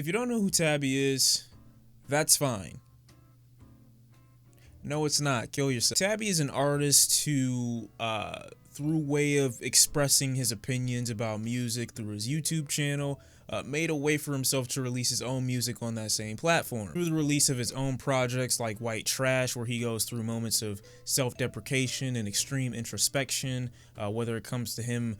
If you don't know who Tabby is, that's fine. No, it's not. Kill yourself. Tabby is an artist who, through way of expressing his opinions about music through his YouTube channel, made a way for himself to release his own music on that same platform. Through the release of his own projects like White Trash, where he goes through moments of self-deprecation and extreme introspection, whether it comes to him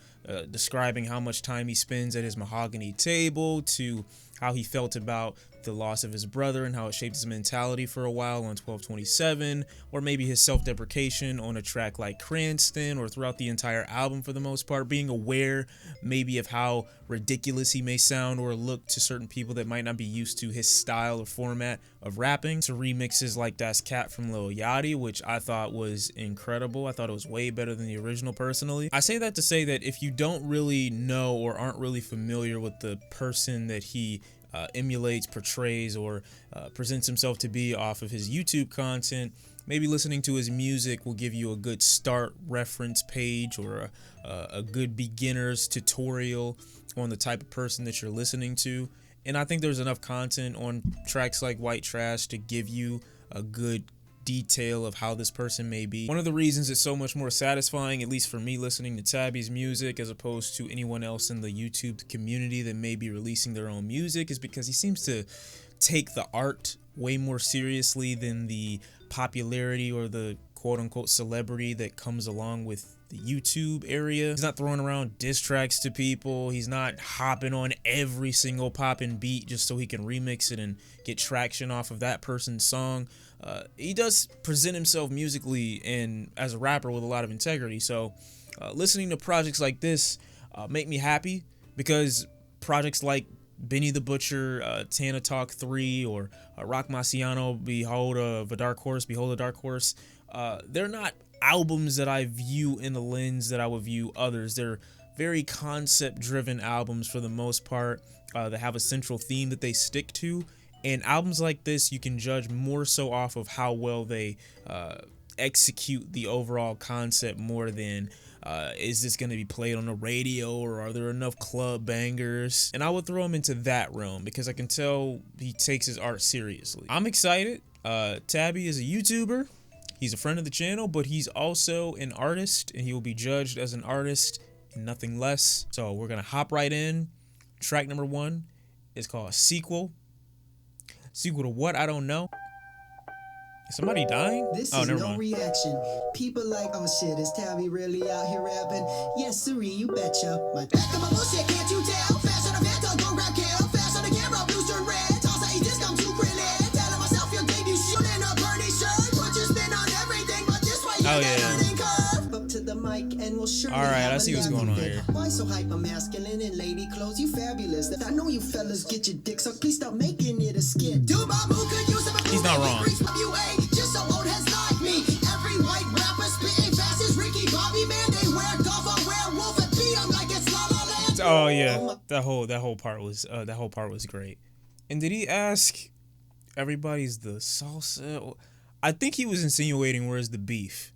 describing how much time he spends at his mahogany table, to how he felt about the loss of his brother and how it shaped his mentality for a while on 1227, or maybe his self-deprecation on a track like Cranston, or throughout the entire album for the most part, being aware maybe of how ridiculous he may sound or look to certain people that might not be used to his style or format of rapping, to remixes like That's Cat from Lil Yachty, which I thought was incredible. I thought it was way better than the original personally. I say that to say that if you don't really know or aren't really familiar with the person that he emulates, portrays, or presents himself to be off of his YouTube content, maybe listening to his music will give you a good start reference page or a good beginner's tutorial on the type of person that you're listening to. And I think there's enough content on tracks like White Trash to give you a good detail of how this person may be. One of the reasons it's so much more satisfying, at least for me, listening to Tabby's music as opposed to anyone else in the YouTube community that may be releasing their own music, is because he seems to take the art way more seriously than the popularity or the quote-unquote celebrity that comes along with the YouTube area. He's not throwing around diss tracks to people. He's not hopping on every single poppin' beat just so he can remix it and get traction off of that person's song. He does present himself musically and as a rapper with a lot of integrity. So listening to projects like this make me happy, because projects like Benny the Butcher, Tana Talk 3, or Rock Marciano, Behold a Dark Horse, they're not albums that I view in the lens that I would view others. They're very concept-driven albums for the most part that have a central theme that they stick to. And albums like this, you can judge more so off of how well they execute the overall concept more than is this going to be played on the radio, or are there enough club bangers? And I would throw him into that realm because I can tell he takes his art seriously. I'm excited. Tabby is a YouTuber. He's a friend of the channel, but he's also an artist, and he will be judged as an artist and nothing less. So we're going to hop right in. Track number 1 is called Sequel. Sequel to what? I don't know. Is somebody dying? This oh, is never no mind. reaction. People like, oh shit, is Tabby really out here rapping? Yes, sirree, you betcha. My back of my bullshit, can't you tell? Fashion of Vanta, go rap kill. Fashion the camera, blue shirt red. Toss a discount to brilliant. Telling myself your debut shoot in a Bernie shirt. Put your spin on everything, but this way you up to the mic and we'll surely. All right, I see what's going on here. Why so hyper masculine in lady clothes? You fabulous. I know you fellas get your dick, so please stop making it a skit. Do my move, could use some. He's not wrong. Just so old has like me. Every white rapper spitting fast as Ricky Bobby, man. They wear golf, I wear wolf and beat 'em like it's La La Land. Oh yeah, that whole part was great. And did he ask everybody's the salsa? I think he was insinuating where's the beef,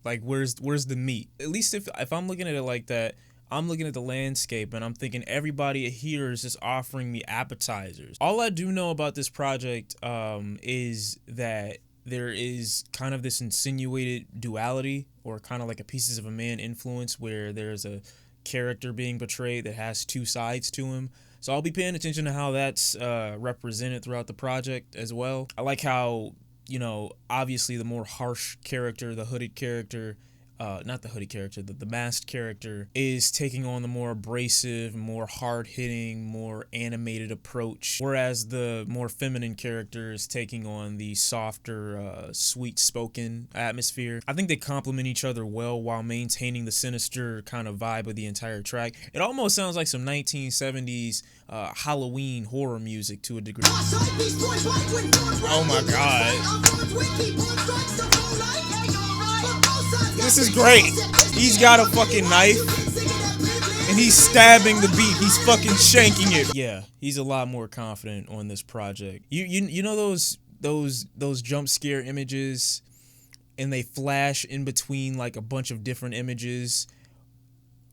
like where's the meat. At least if I'm looking at it like that, I'm looking at the landscape and I'm thinking everybody here is just offering me appetizers. All I do know about this project is that there is kind of this insinuated duality, or kind of like a Pieces of a Man influence, where there's a character being portrayed that has two sides to him. So I'll be paying attention to how that's represented throughout the project as well. I like how, you know, obviously the more harsh character, the hooded character, not the hoodie character, the masked character is taking on the more abrasive, more hard-hitting, more animated approach, whereas the more feminine character is taking on the softer, sweet-spoken atmosphere. I think they complement each other well while maintaining the sinister kind of vibe of the entire track. It almost sounds like some 1970s Halloween horror music to a degree. Oh my god. This is great. He's got a fucking knife and he's stabbing the beat. He's fucking shanking it. Yeah, he's a lot more confident on this project. You know those jump scare images, and they flash in between like a bunch of different images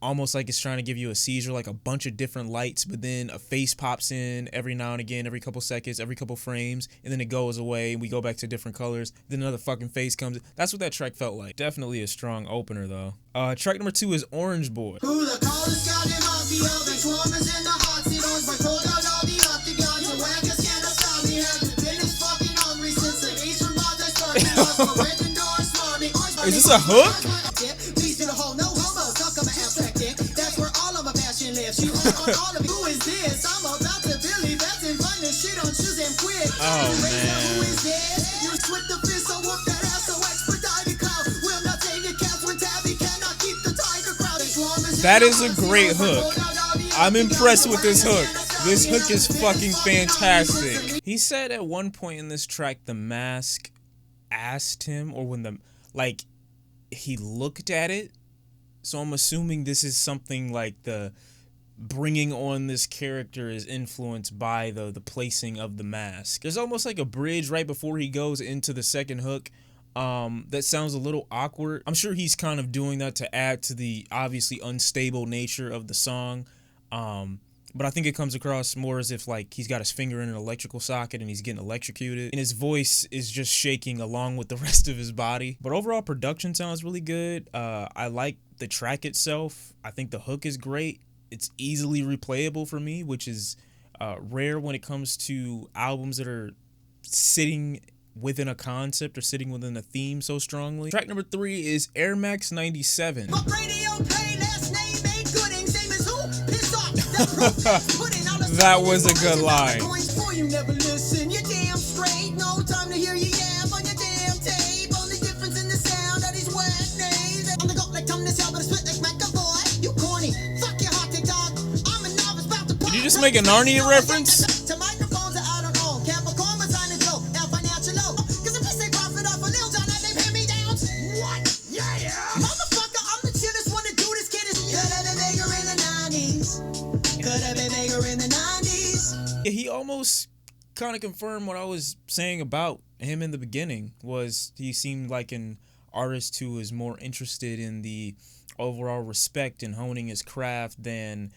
almost like it's trying to give you a seizure, like a bunch of different lights, but then a face pops in every now and again, every couple seconds, every couple frames, and then it goes away and we go back to different colors. Then another fucking face comes. That's what that track felt like. Definitely a strong opener though. Track number 2 is Orange Boy. Who the coldest goddamn monkey of the swarmers in the hot seat on my pulled out all the octagons and waggers can't stop me. Haven't been this fucking hungry since the age from all that started. Is this a hook? Please to the whole no homo, talk on my abstract dick. That's where all of my passion lives. You on all of me. Who is this? I'm about to Billy Bats and run this shit on shoes and quit. Oh man. Who is this? You switch the fist, so whoop that ass, so expedite cloud. Will not take your cats when Tabby cannot keep the tiger crowd. That is a great hook. I'm impressed with this hook. This hook is fucking fantastic. He said at one point in this track, the mask asked him, or when the, like, he looked at it. So I'm assuming this is something like the bringing on this character is influenced by the placing of the mask. There's almost like a bridge right before he goes into the second hook. That sounds a little awkward. I'm sure he's kind of doing that to add to the obviously unstable nature of the song. But I think it comes across more as if like he's got his finger in an electrical socket and he's getting electrocuted and his voice is just shaking along with the rest of his body. But overall production sounds really good. I like the track itself. I think the hook is great. It's easily replayable for me, which is rare when it comes to albums that are sitting within a concept or sitting within a theme so strongly. Track number 3 is Airmax 97. That was a good line. You never listen, you're damn straight. No time to hear you yap on your damn tape. Only difference in the sound that is wet names. On the go like Tom this but I split like McAvoy. You corny, fuck your hot TikTok. I'm a novice about to. Did you just make a Narnia reference? To microphones that I don't own. Capricorn was on the go. Now financial low. Cause if they say profit off a little John, they pay me down. What? Yeah. Motherfucker, I'm the chillest one to do this kid is. Could have been bigger in the 90s. Could have been bigger in the 90s. Yeah, he almost kind of confirmed what I was saying about him in the beginning. Was he seemed like an artist who is more interested in the overall respect and honing his craft than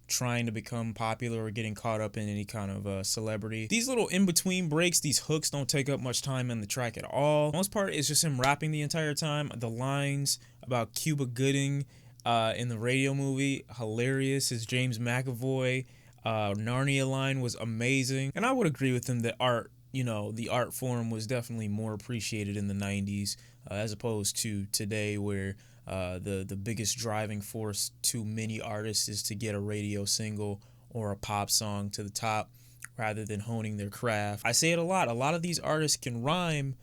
trying to become popular or getting caught up in any kind of celebrity. These little in-between breaks, these hooks don't take up much time in the track at all. Most part is just him rapping the entire time. The lines about Cuba Gooding in the radio movie, hilarious. His James McAvoy Narnia line was amazing. And I would agree with him that art, you know, the art form was definitely more appreciated in the 90s as opposed to today where the biggest driving force to many artists is to get a radio single or a pop song to the top rather than honing their craft. I say it a lot of these artists can rhyme,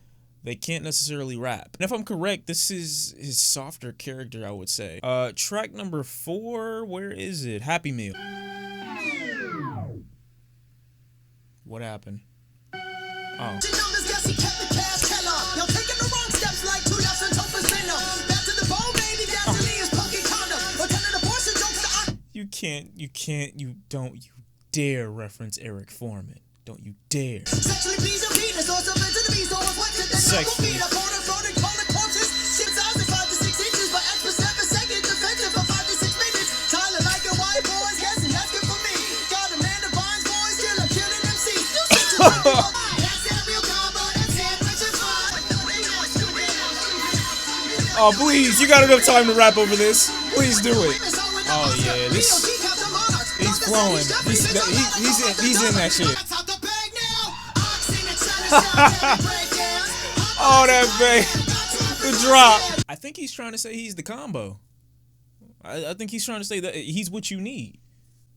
they can't necessarily rap. And if I'm correct, this is his softer character, I would say. Track number 4, where is it? Happy Meal. What happened? Oh. You dare reference Eric Foreman. Don't you dare. Sexually. Oh, please, you got enough time to rap over this. Please do it. Oh, yeah, this... He's flowing. He's in that shit. Oh, that bass. The drop. I think he's trying to say he's the combo. I think he's trying to say that he's what you need.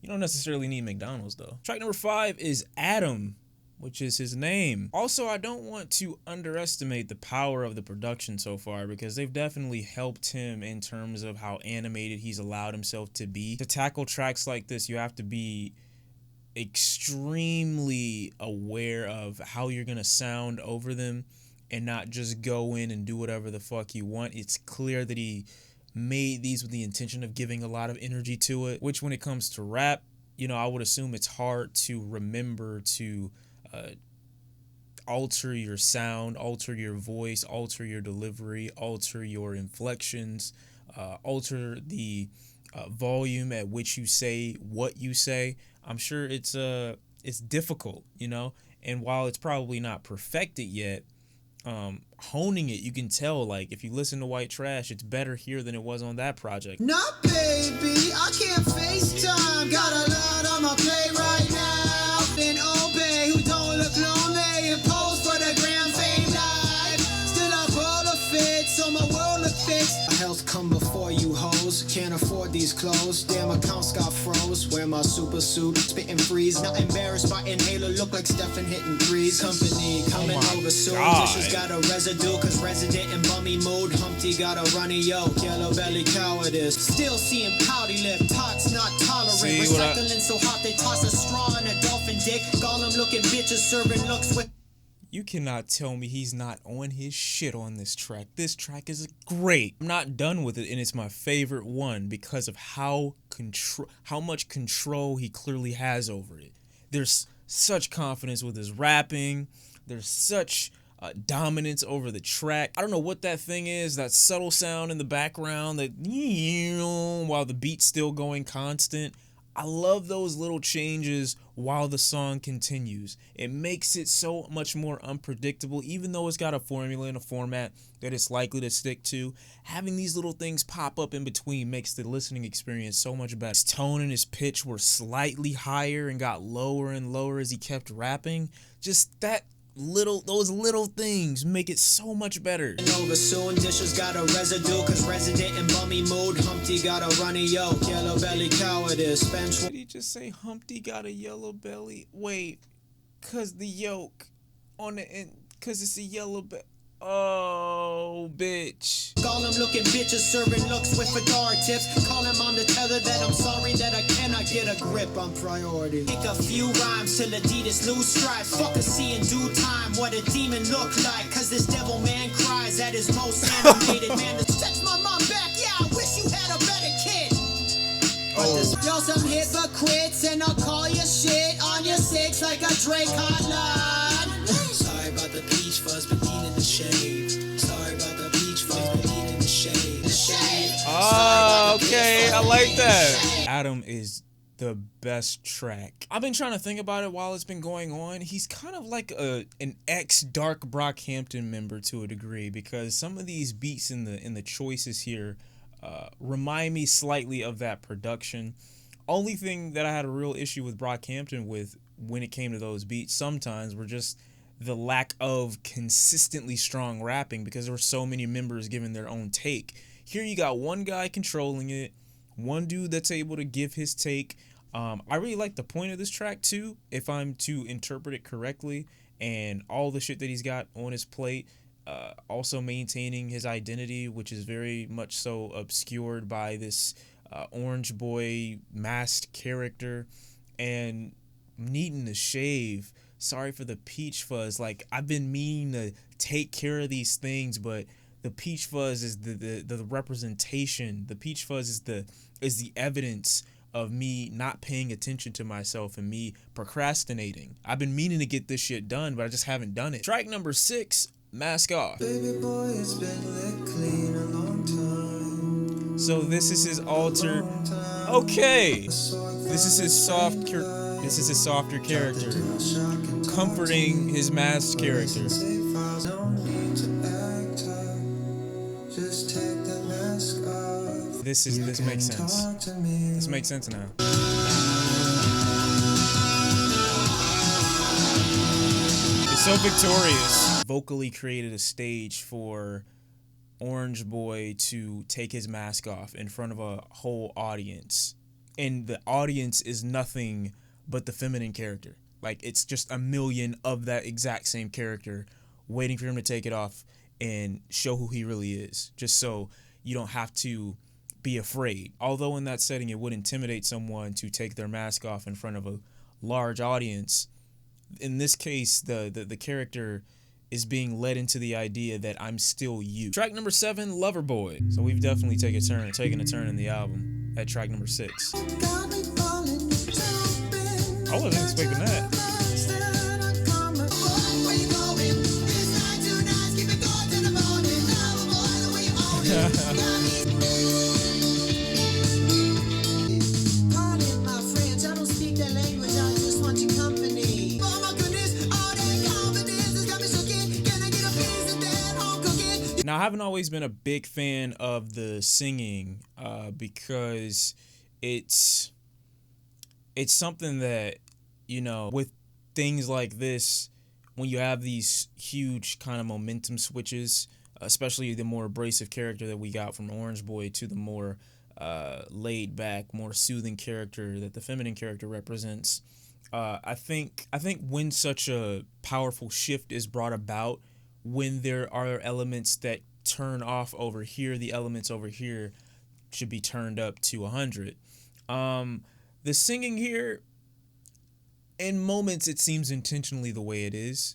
You don't necessarily need McDonald's, though. Track number 5 is Adam, which is his name. Also, I don't want to underestimate the power of the production so far because they've definitely helped him in terms of how animated he's allowed himself to be. To tackle tracks like this, you have to be extremely aware of how you're gonna sound over them and not just go in and do whatever the fuck you want. It's clear that he made these with the intention of giving a lot of energy to it, which when it comes to rap, you know, I would assume it's hard to remember to alter your sound, alter your voice, alter your delivery, alter your inflections, alter the volume at which you say what you say. I'm sure it's difficult, you know. And while it's probably not perfected yet, honing it, you can tell, like, if you listen to White Trash, it's better here than it was on that project. Nah, baby, I can't FaceTime. Got a lot on my plate right now. Then obey who don't look lonely and pose for the grand fame life. Still I roll a fit, so my world look fixed. My health come before you hoes. Can't afford these clothes. Damn, accounts got froze. Wear my super suit, spitting freeze. Not embarrassed by inhaler, look like Stephen hitting threes. Company coming over soon. Dishes got a residue, cause resident in bummy mood. Humpty got a runny yoke, yellow belly cowardice. Still seeing pouty lip, tots not tolerant. Recycling so hot they toss a straw in a dolphin dick. Gollum looking bitches serving looks with. You cannot tell me he's not on his shit on this track. This track is great. I'm not done with it, and it's my favorite one because of how much control he clearly has over it. There's such confidence with his rapping. There's such dominance over the track. I don't know what that thing is, that subtle sound in the background, that while the beat's still going constant. I love those little changes while the song continues. It makes it so much more unpredictable, even though it's got a formula and a format that it's likely to stick to. Having these little things pop up in between makes the listening experience so much better. His tone and his pitch were slightly higher and got lower and lower as he kept rapping. Just those little things make it so much better. Over soon, dishes got a residue, cause resident in bummy mood. Humpty got a runny yoke, yellow belly cowardice. Did he just say Humpty got a yellow belly? Wait, cause the yoke on the end, cause it's a yellow belly. Oh, bitch. Gollum looking bitches serving looks with fedora tips. Call him on the tether that I'm sorry that I cannot get a grip on priority. Pick a few rhymes till Adidas lose stripes. Fuck a see in due time what a demon look like. Cause this devil man cries at his most animated man. Text my mom back, yeah, I wish you had a better kid. Yo, some hypocrites and I'll call your shit on your six like a Drake hotline. Sorry about the Peachfuzz, but needing the shade. Sorry about the Peachfuzz, but needing the shade. The shade. Oh, okay, I like that. Adam is the best track. I've been trying to think about it while it's been going on. He's kind of like an ex-Dark Brockhampton member to a degree, because some of these beats in the choices here remind me slightly of that production. Only thing that I had a real issue with Brockhampton with when it came to those beats sometimes were just the lack of consistently strong rapping, because there were so many members giving their own take. Here you got one guy controlling it, one dude that's able to give his take. I really like the point of this track too, if I'm to interpret it correctly, and all the shit that he's got on his plate. Also maintaining his identity, which is very much so obscured by this orange boy masked character, and needing to shave. Sorry for the Peachfuzz. Like, I've been meaning to take care of these things, but the Peachfuzz is the representation. The Peachfuzz is the evidence of me not paying attention to myself and me procrastinating. I've been meaning to get this shit done, but I just haven't done it. Track number 6, MASKOFF. Baby boy, it's been lit clean a long time. So this is his alter. Okay, this is his softer character, comforting his masked character. This makes sense. This makes sense now. It's so victorious. Vocally created a stage for Orange Boy to take his mask off in front of a whole audience. And the audience is nothing but the feminine character. Like, it's just a million of that exact same character waiting for him to take it off and show who he really is, just so you don't have to be afraid. Although in that setting it would intimidate someone to take their mask off in front of a large audience, in this case the character is being led into the idea that I'm still you. Track number 7, Loverboy. So we've definitely taken a turn in the album at track number 6. I wasn't expecting that. Now, I haven't always been a big fan of the singing because it's something that, you know, with things like this, when you have these huge kind of momentum switches, especially the more abrasive character that we got from Orange Boy to the more laid back, more soothing character that the feminine character represents, I think when such a powerful shift is brought about, when there are elements that turn off over here, the elements over here should be turned up to 100. The singing here, in moments, it seems intentionally the way it is.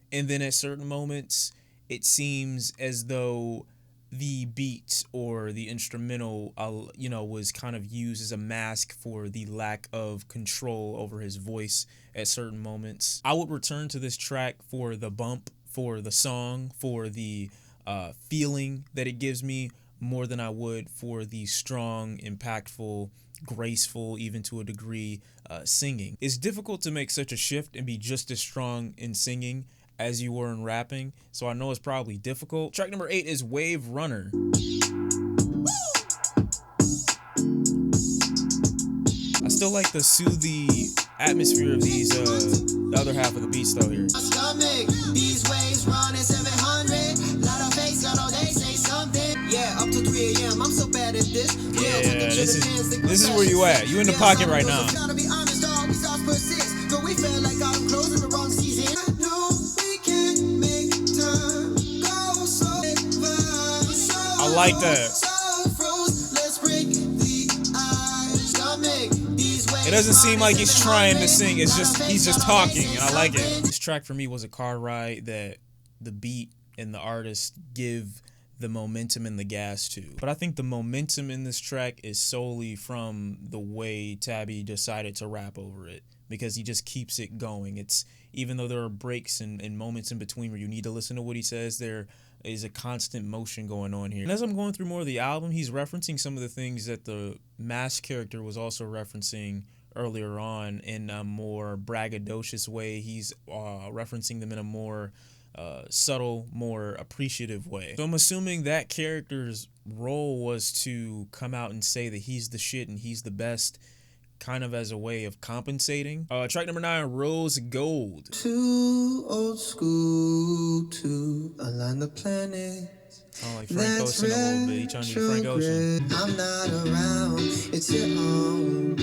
And then at certain moments, it seems as though the beat or the instrumental, was kind of used as a mask for the lack of control over his voice at certain moments. I would return to this track for the bump, for the song, for the feeling that it gives me, more than I would for the strong, impactful, graceful, even to a degree, singing. It's difficult to make such a shift and be just as strong in singing as you were in rapping, so I know it's probably difficult. Track number 8 is Waverunner. I still like the soothy atmosphere of these, the other half of the beats though here. These waves running 700. Lot of face, they say something. Yeah, up to 3 a.m. I'm so bad at this. Yeah, this is where you at. You in the pocket right now. Gotta be honest, dog, we start for 6. So we feel like I'm closing the wrong season. I like that. It doesn't seem like he's trying to sing. It's just he's just talking, and I like it. This track for me was a car ride that the beat and the artist give the momentum and the gas to. But I think the momentum in this track is solely from the way Tabby decided to rap over it, because he just keeps it going. It's even though there are breaks and moments in between where you need to listen to what he says, there is a constant motion going on here. And as I'm going through more of the album, he's referencing some of the things that the Mask character was also referencing earlier on in a more braggadocious way. He's referencing them in a more subtle, more appreciative way. So I'm assuming that character's role was to come out and say that he's the shit and he's the best, kind of as a way of compensating. Track number 9, Rosegold. Too old school to align the planet. Oh, like Frank Ocean a little bit. He trying to do Frank Ocean. I'm not around, it's your own.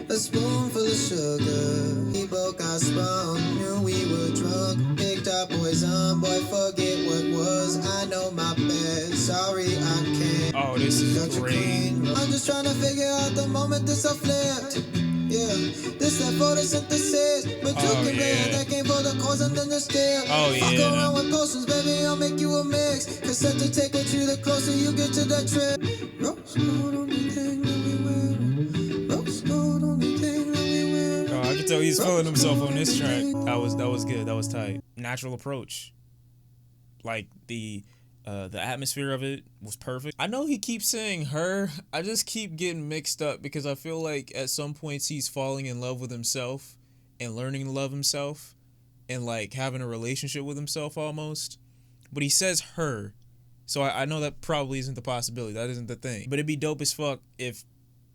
A spoonful of sugar, he broke our sprung. Knew we were drunk, picked our poison. Boy, forget what was, I know my best. Sorry, I can't. Oh, this is great. I'm just trying to figure out the moment this I flipped. Yeah, this that photosynthesis. But you can read that came for the cause and then the step. Oh, yeah. Fuck around with potions, baby, I'll make you a mix. Cassette to take with you, the closer you get to that trip. Rose gold on the thing that we wear. Rose gold on the thing that we wear. Oh, I can tell he's feeling himself on this track. That was good. That was tight. Natural approach. Like the atmosphere of it was perfect. I know he keeps saying her. I just keep getting mixed up because I feel like at some points he's falling in love with himself and learning to love himself and like having a relationship with himself almost. But he says her. So I know that probably isn't the possibility. That isn't the thing. But it'd be dope as fuck if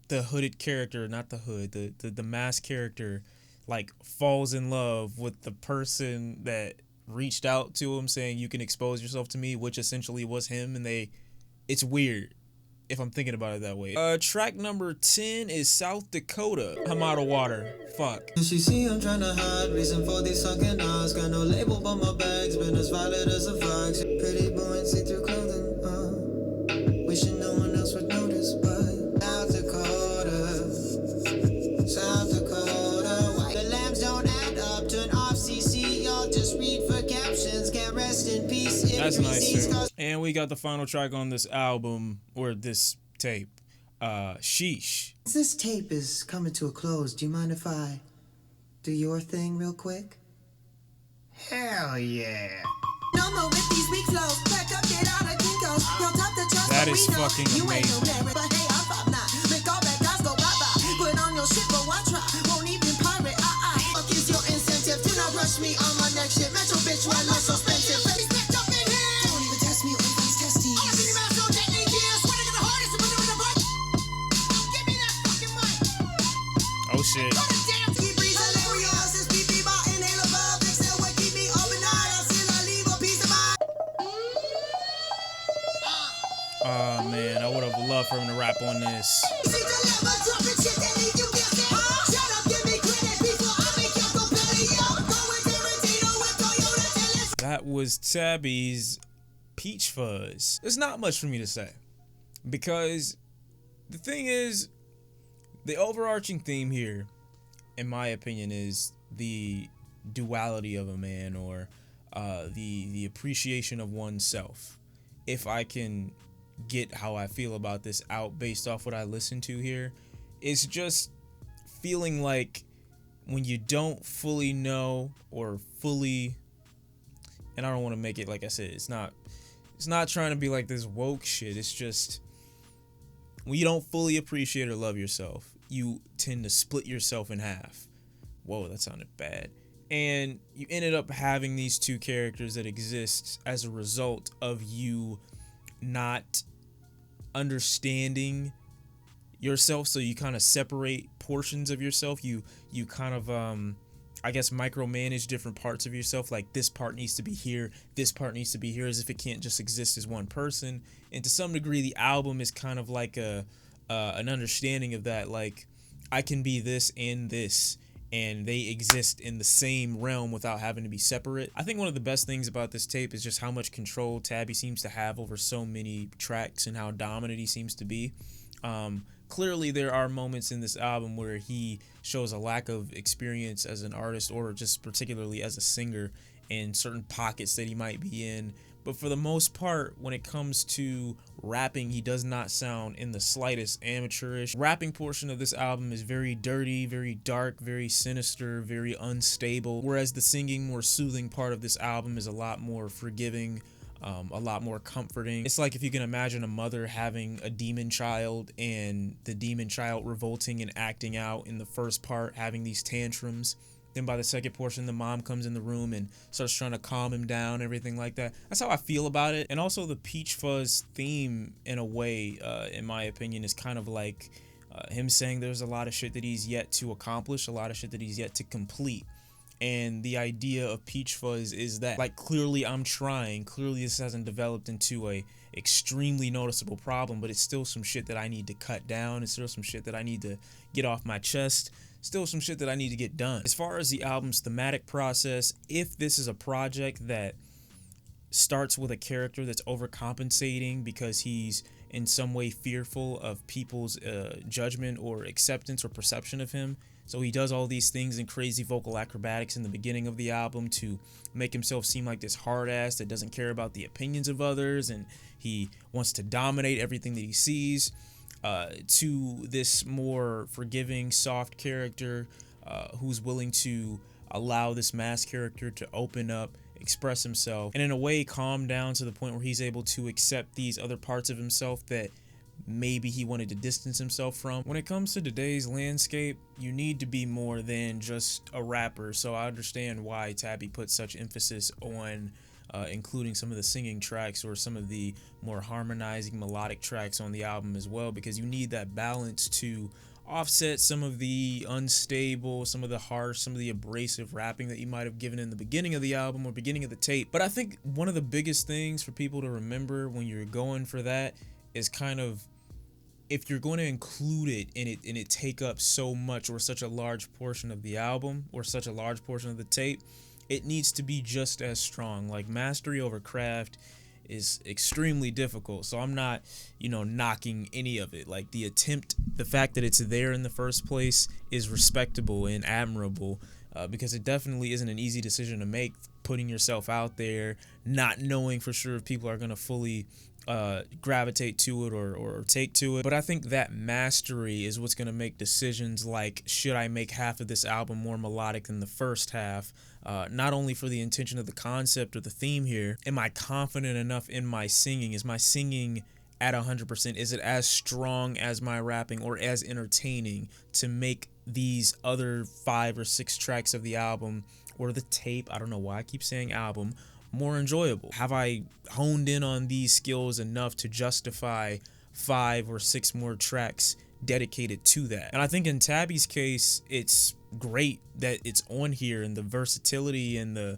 the hooded character, not the hood, the mask character, like falls in love with the person that reached out to him saying you can expose yourself to me, which essentially was him, and it's weird if I'm thinking about it that way. Track number 10 is South Dakota. I'm out of water. Fuck. She see I'm trying to hide, reason for these sunken eyes. Got no label but my bag's been as violet as a fox. Pretty boy in see-through clothing, wishing no one else would notice, but South Dakota, South Dakota, why the lambs don't add up, turn off CC, y'all just read for captions, can't rest in peace. That's nice too. And we got the final track on this album, or this tape, Sheesh. This tape is coming to a close. Do you mind if I do your thing real quick? Hell yeah. No more with these weak flows. Back up, get out of Kinko's. You'll top the trust. That is fucking amazing. But hey, I'm pop now. Make all that guys go bye-bye. Put on your shit, but why try? Won't even pirate. Fuck is your incentive to not rush me on my next shit. Metro bitch, why not so expensive? Don't even test me on these tests. shit. Oh man, I would have loved for him to rap on this. That was Tabby's Peachfuzz. There's not much for me to say, because the thing is, the overarching theme here, in my opinion, is the duality of a man, or the appreciation of oneself. If I can get how I feel about this out based off what I listen to here, it's just feeling like when you don't fully know or fully, and I don't want to make it, like I said, it's not trying to be like this woke shit. It's just when you don't fully appreciate or love yourself, you tend to split yourself in half. Whoa, that sounded bad. And you ended up having these two characters that exist as a result of you not understanding yourself. So you kind of separate portions of yourself. You kind of I guess micromanage different parts of yourself, like this part needs to be here, this part needs to be here, as if it can't just exist as one person. And to some degree, the album is kind of like an understanding of that, like I can be this and this, and they exist in the same realm without having to be separate. I think one of the best things about this tape is just how much control Tabby seems to have over so many tracks and how dominant he seems to be. Clearly there are moments in this album where he shows a lack of experience as an artist, or just particularly as a singer, in certain pockets that he might be in. But for the most part, when it comes to rapping, he does not sound in the slightest amateurish. Rapping portion of this album is very dirty, very dark, very sinister, very unstable. Whereas the singing, more soothing part of this album is a lot more forgiving, a lot more comforting. It's like if you can imagine a mother having a demon child, and the demon child revolting and acting out in the first part, having these tantrums. Then by the second portion, the mom comes in the room and starts trying to calm him down, everything like that. That's how I feel about it. And also the Peachfuzz theme, in a way, in my opinion, is kind of like him saying there's a lot of shit that he's yet to accomplish, a lot of shit that he's yet to complete. And the idea of Peachfuzz is that, like, clearly I'm trying, clearly this hasn't developed into a extremely noticeable problem, but it's still some shit that I need to cut down. It's still some shit that I need to get off my chest. Still some shit that I need to get done. As far as the album's thematic process, if this is a project that starts with a character that's overcompensating because he's in some way fearful of people's judgment or acceptance or perception of him, so he does all these things in crazy vocal acrobatics in the beginning of the album to make himself seem like this hard ass that doesn't care about the opinions of others, and he wants to dominate everything that he sees, to this more forgiving, soft character who's willing to allow this masked character to open up, express himself, and in a way calm down to the point where he's able to accept these other parts of himself that maybe he wanted to distance himself from. When it comes to today's landscape, you need to be more than just a rapper, so I understand why Tabby put such emphasis on including some of the singing tracks or some of the more harmonizing melodic tracks on the album as well, because you need that balance to offset some of the unstable, some of the harsh, some of the abrasive rapping that you might have given in the beginning of the album or beginning of the tape. But I think one of the biggest things for people to remember when you're going for that is kind of, if you're going to include it and it take up so much or such a large portion of the album or such a large portion of the tape, it needs to be just as strong. Like, mastery over craft is extremely difficult, so I'm not, knocking any of it. Like, the attempt, the fact that it's there in the first place is respectable and admirable, because it definitely isn't an easy decision to make, putting yourself out there, not knowing for sure if people are going to fully gravitate to it or take to it. But I think that mastery is what's going to make decisions like, should I make half of this album more melodic than the first half? Not only for the intention of the concept or the theme here, am I confident enough in my singing? Is my singing at 100%? Is it as strong as my rapping or as entertaining to make these other 5 or 6 tracks of the album or the tape, I don't know why I keep saying album, more enjoyable? Have I honed in on these skills enough to justify 5 or 6 more tracks dedicated to that. And I think in Tabby's case, it's great that it's on here, and the versatility and the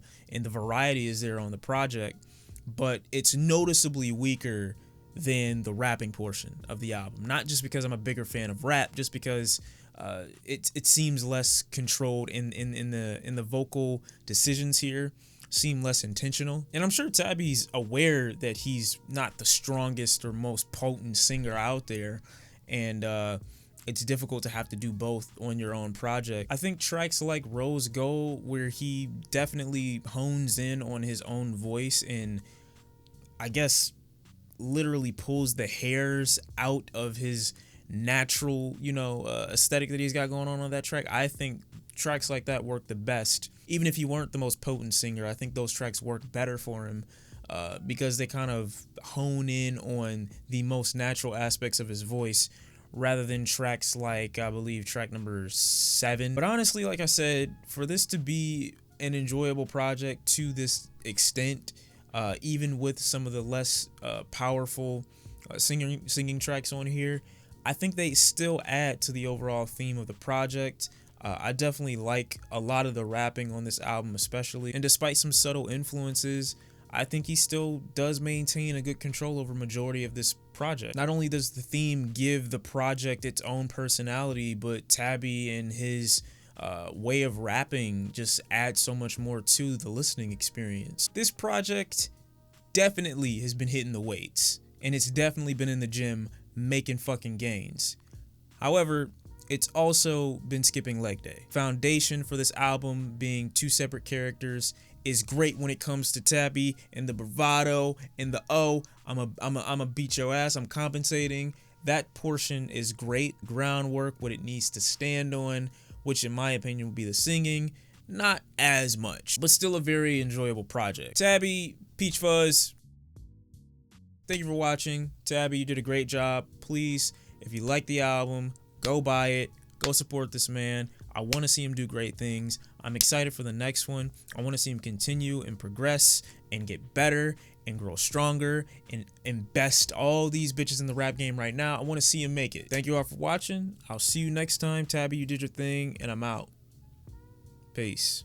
variety is there on the project, but it's noticeably weaker than the rapping portion of the album. Not just because I'm a bigger fan of rap, just because it seems less controlled in the vocal decisions here seem less intentional. And I'm sure Tabby's aware that he's not the strongest or most potent singer out there, and it's difficult to have to do both on your own project. I think tracks like Rosegold, where he definitely hones in on his own voice and I guess literally pulls the hairs out of his natural, aesthetic that he's got going on that track. I think tracks like that work the best. Even if you weren't the most potent singer, I think those tracks work better for him because they kind of hone in on the most natural aspects of his voice rather than tracks like, I believe, track number 7. But honestly, like I said, for this to be an enjoyable project to this extent, even with some of the less powerful singing tracks on here, I think they still add to the overall theme of the project. I definitely like a lot of the rapping on this album especially, and despite some subtle influences, I think he still does maintain a good control over majority of this project. Not only does the theme give the project its own personality, but Tabby and his way of rapping just adds so much more to the listening experience. This project definitely has been hitting the weights, and it's definitely been in the gym making fucking gains. However, it's also been skipping leg day. Foundation for this album being 2 separate characters is great when it comes to Tabby and the bravado and the I'ma beat your ass, I'm compensating. That portion is great. Groundwork, what it needs to stand on, which in my opinion would be the singing, not as much, but still a very enjoyable project. Tabby, Peachfuzz, thank you for watching. Tabby, you did a great job. Please, if you like the album, go buy it. Go support this man. I want to see him do great things. I'm excited for the next one. I want to see him continue and progress and get better and grow stronger and best all these bitches in the rap game right now. I want to see him make it. Thank you all for watching. I'll see you next time. Tabby, you did your thing, and I'm out. Peace.